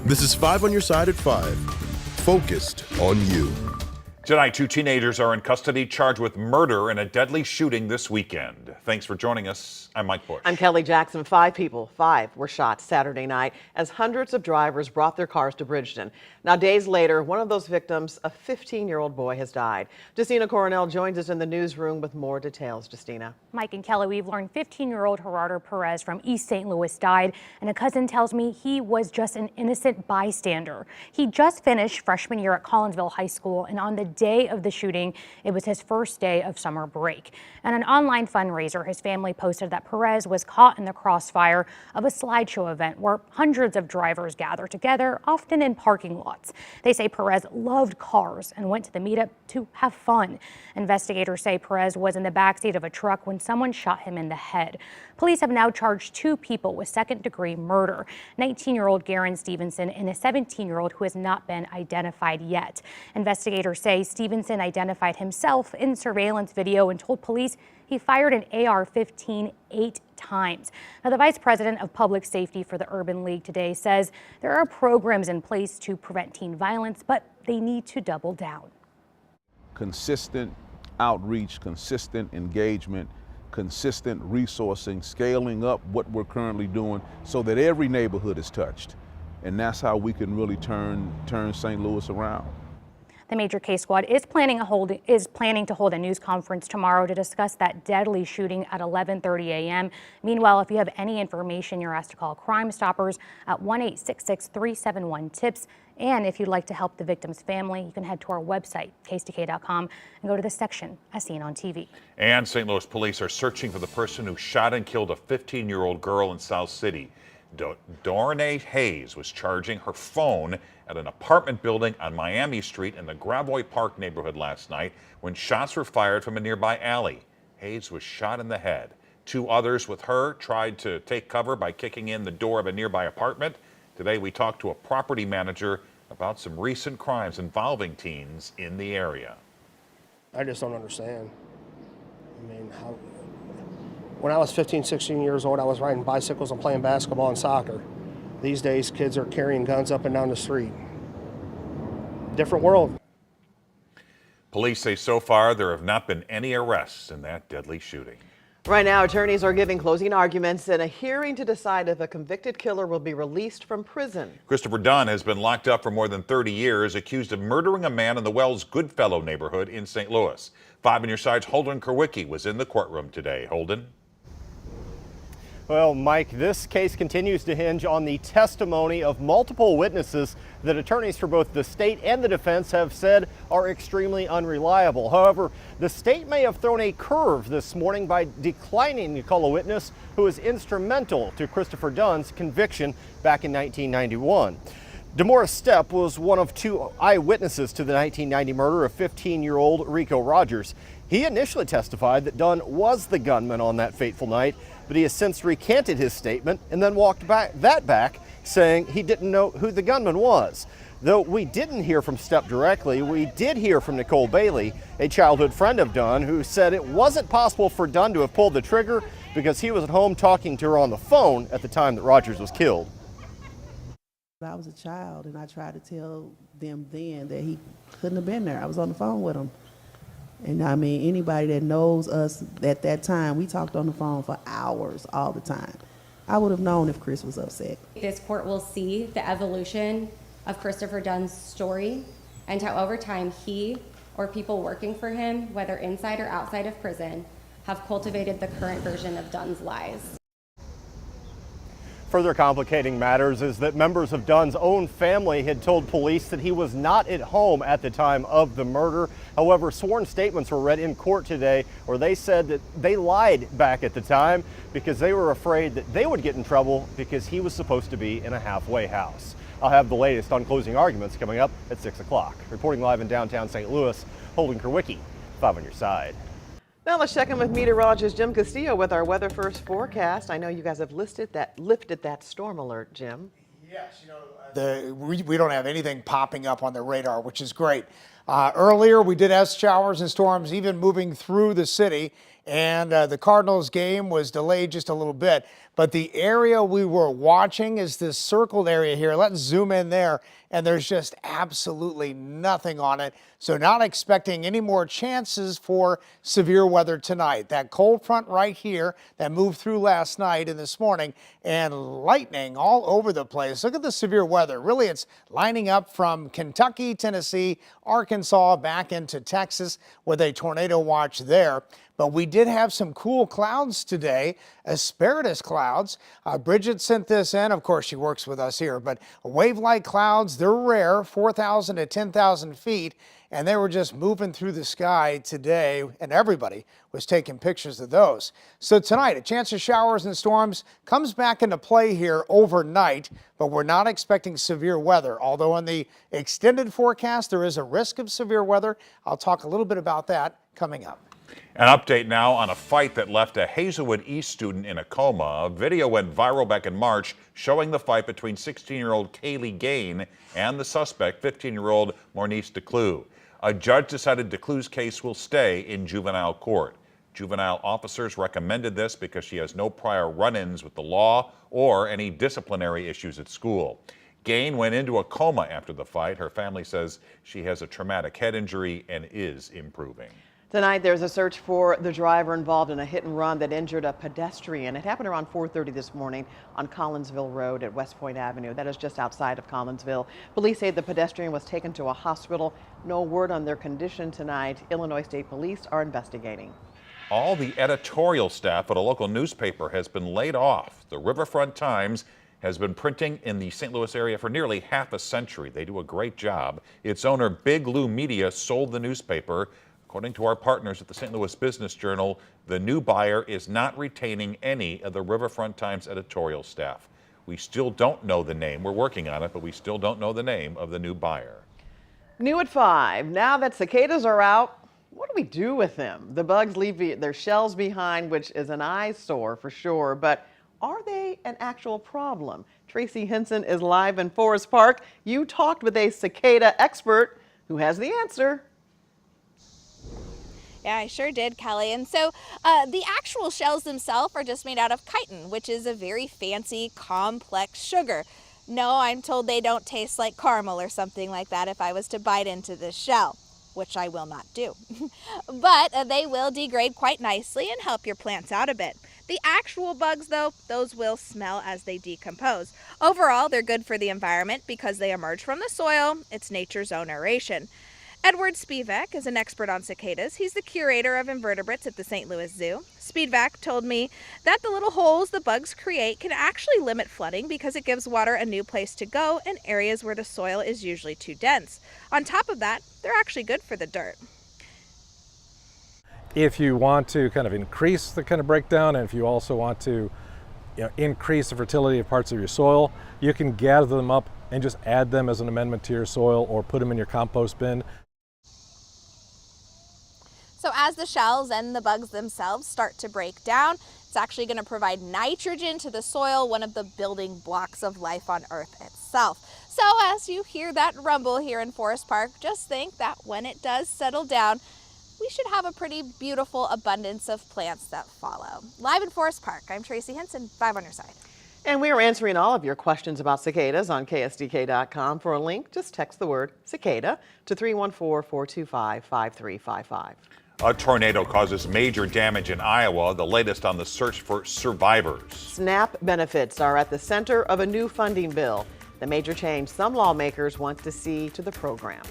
This is 5 on your side at 5. Focused on you. Tonight, 2 teenagers are in custody charged with murder in a deadly shooting this weekend. Thanks for joining us. I'm Mike Bush. I'm Kelly Jackson. 5 people, 5 were shot Saturday night as hundreds of drivers brought their cars to Bridgeton. Now, days later, one of those victims, a 15-year-old boy, has died. Justina Coronel joins us in the newsroom with more details. Justina. Mike and Kelly, we've learned 15-year-old Gerardo Perez from East St. Louis died, and a cousin tells me he was just an innocent bystander. He just finished freshman year at Collinsville High School, and on the day of the shooting, it was his first day of summer break. And an online fundraiser, his family posted that Perez was caught in the crossfire of a slideshow event where hundreds of drivers gather together, often in parking lots. They say Perez loved cars and went to the meetup to have fun. Investigators say Perez was in the backseat of a truck when someone shot him in the head. Police have now charged 2 people with second-degree murder, 19-year-old Garen Stevenson and a 17-year-old who has not been identified yet. Investigators say Stevenson identified himself in surveillance video and told police he fired an AR-15 8 times. Now, the vice president of public safety for the Urban League today says there are programs in place to prevent teen violence, but they need to double down. Consistent outreach, consistent engagement, consistent resourcing, scaling up what we're currently doing so that every neighborhood is touched. And that's how we can really turn St. Louis around. The Major Case Squad is planning to hold a news conference tomorrow to discuss that deadly shooting at 11:30 a.m. Meanwhile, if you have any information, you're asked to call Crime Stoppers at 1-866-371-TIPS. And if you'd like to help the victim's family, you can head to our website, KSTK.com, and go to the section as seen on TV. And St. Louis police are searching for the person who shot and killed a 15-year-old girl in South City. Dornay Hayes was charging her phone at an apartment building on Miami Street in the Gravois Park neighborhood last night when shots were fired from a nearby alley. Hayes was shot in the head. 2 others with her tried to take cover by kicking in the door of a nearby apartment. Today we talked to a property manager about some recent crimes involving teens in the area. I just don't understand. I mean, when I was 15, 16 years old, I was riding bicycles and playing basketball and soccer. These days, kids are carrying guns up and down the street. Different world. Police say so far there have not been any arrests in that deadly shooting. Right now, attorneys are giving closing arguments in a hearing to decide if a convicted killer will be released from prison. Christopher Dunn has been locked up for more than 30 years, accused of murdering a man in the Wells Goodfellow neighborhood in St. Louis. 5 on your side's Holden Kerwicki was in the courtroom today. Holden? Well, Mike, this case continues to hinge on the testimony of multiple witnesses that attorneys for both the state and the defense have said are extremely unreliable. However, the state may have thrown a curve this morning by declining to call a witness who was instrumental to Christopher Dunn's conviction back in 1991. DeMaurice Stepp was one of 2 eyewitnesses to the 1990 murder of 15-year-old Rico Rogers. He initially testified that Dunn was the gunman on that fateful night, but he has since recanted his statement and then walked back, saying he didn't know who the gunman was. Though we didn't hear from Stepp directly, we did hear from Nicole Bailey, a childhood friend of Dunn, who said it wasn't possible for Dunn to have pulled the trigger because he was at home talking to her on the phone at the time that Rogers was killed. I was a child, and I tried to tell them then that he couldn't have been there. I was on the phone with him. And I mean, anybody that knows us at that time, we talked on the phone for hours all the time. I would have known if Chris was upset. This court will see the evolution of Christopher Dunn's story and how over time he or people working for him, whether inside or outside of prison, have cultivated the current version of Dunn's lies. Further complicating matters is that members of Dunn's own family had told police that he was not at home at the time of the murder. However, sworn statements were read in court today where they said that they lied back at the time because they were afraid that they would get in trouble because he was supposed to be in a halfway house. I'll have the latest on closing arguments coming up at 6 o'clock. Reporting live in downtown St. Louis, Holden Kerwicki, 5 on your side. Now let's check in with meteorologist Jim Castillo with our weather first forecast. I know you guys have lifted that storm alert, Jim. Yes, we don't have anything popping up on the radar, which is great. Earlier, we did have showers and storms even moving through the city, and the Cardinals game was delayed just a little bit. But the area we were watching is this circled area here. Let's zoom in there, and there's just absolutely nothing on it. So not expecting any more chances for severe weather tonight. That cold front right here that moved through last night and this morning, and lightning all over the place. Look at the severe weather. Really, it's lining up from Kentucky, Tennessee, Arkansas, back into Texas with a tornado watch there. But we did have some cool clouds today, asparagus clouds. Bridget sent this in. Of course, she works with us here, but wave-like clouds, they're rare, 4,000 to 10,000 feet, and they were just moving through the sky today, and everybody was taking pictures of those. So tonight, a chance of showers and storms comes back into play here overnight, but we're not expecting severe weather. Although in the extended forecast, there is a risk of severe weather. I'll talk a little bit about that coming up. An update now on a fight that left a Hazelwood East student in a coma. A video went viral back in March showing the fight between 16-year-old Kaylee Gain and the suspect, 15-year-old Maurice DeClue. A judge decided DeClue's case will stay in juvenile court. Juvenile officers recommended this because she has no prior run-ins with the law or any disciplinary issues at school. Gain went into a coma after the fight. Her family says she has a traumatic head injury and is improving. Tonight, there's a search for the driver involved in a hit and run that injured a pedestrian. It happened around 4:30 this morning on Collinsville Road at West Point Avenue. That is just outside of Collinsville. Police say the pedestrian was taken to a hospital. No word on their condition tonight. Illinois State Police are investigating. All the editorial staff at a local newspaper has been laid off. The Riverfront Times has been printing in the St. Louis area for nearly half a century. They do a great job. Its owner, Big Lou Media, sold the newspaper. According to our partners at the St. Louis Business Journal, the new buyer is not retaining any of the Riverfront Times editorial staff. We still don't know the name. We're working on it, but we still don't know the name of the new buyer. New at 5. Now that cicadas are out, what do we do with them? The bugs leave their shells behind, which is an eyesore for sure, but are they an actual problem? Tracy Henson is live in Forest Park. You talked with a cicada expert who has the answer. Yeah, I sure did, Kelly. And so the actual shells themselves are just made out of chitin, which is a very fancy, complex sugar. No, I'm told they don't taste like caramel or something like that if I was to bite into this shell, which I will not do. But they will degrade quite nicely and help your plants out a bit. The actual bugs, though, those will smell as they decompose. Overall, they're good for the environment because they emerge from the soil. It's nature's own aeration. Edward Spivak is an expert on cicadas. He's the curator of invertebrates at the St. Louis Zoo. Spivak told me that the little holes the bugs create can actually limit flooding because it gives water a new place to go in areas where the soil is usually too dense. On top of that, they're actually good for the dirt. If you want to kind of increase the kind of breakdown, and if you also want to increase the fertility of parts of your soil, you can gather them up and just add them as an amendment to your soil or put them in your compost bin. So as the shells and the bugs themselves start to break down, it's actually going to provide nitrogen to the soil, one of the building blocks of life on Earth itself. So as you hear that rumble here in Forest Park, just think that when it does settle down, we should have a pretty beautiful abundance of plants that follow. Live in Forest Park, I'm Tracy Henson, 5 on your side. And we are answering all of your questions about cicadas on KSDK.com. For a link, just text the word cicada to 314-425-5355. A tornado causes major damage in Iowa, the latest on the search for survivors. SNAP benefits are at the center of a new funding bill. The major change some lawmakers want to see to the program.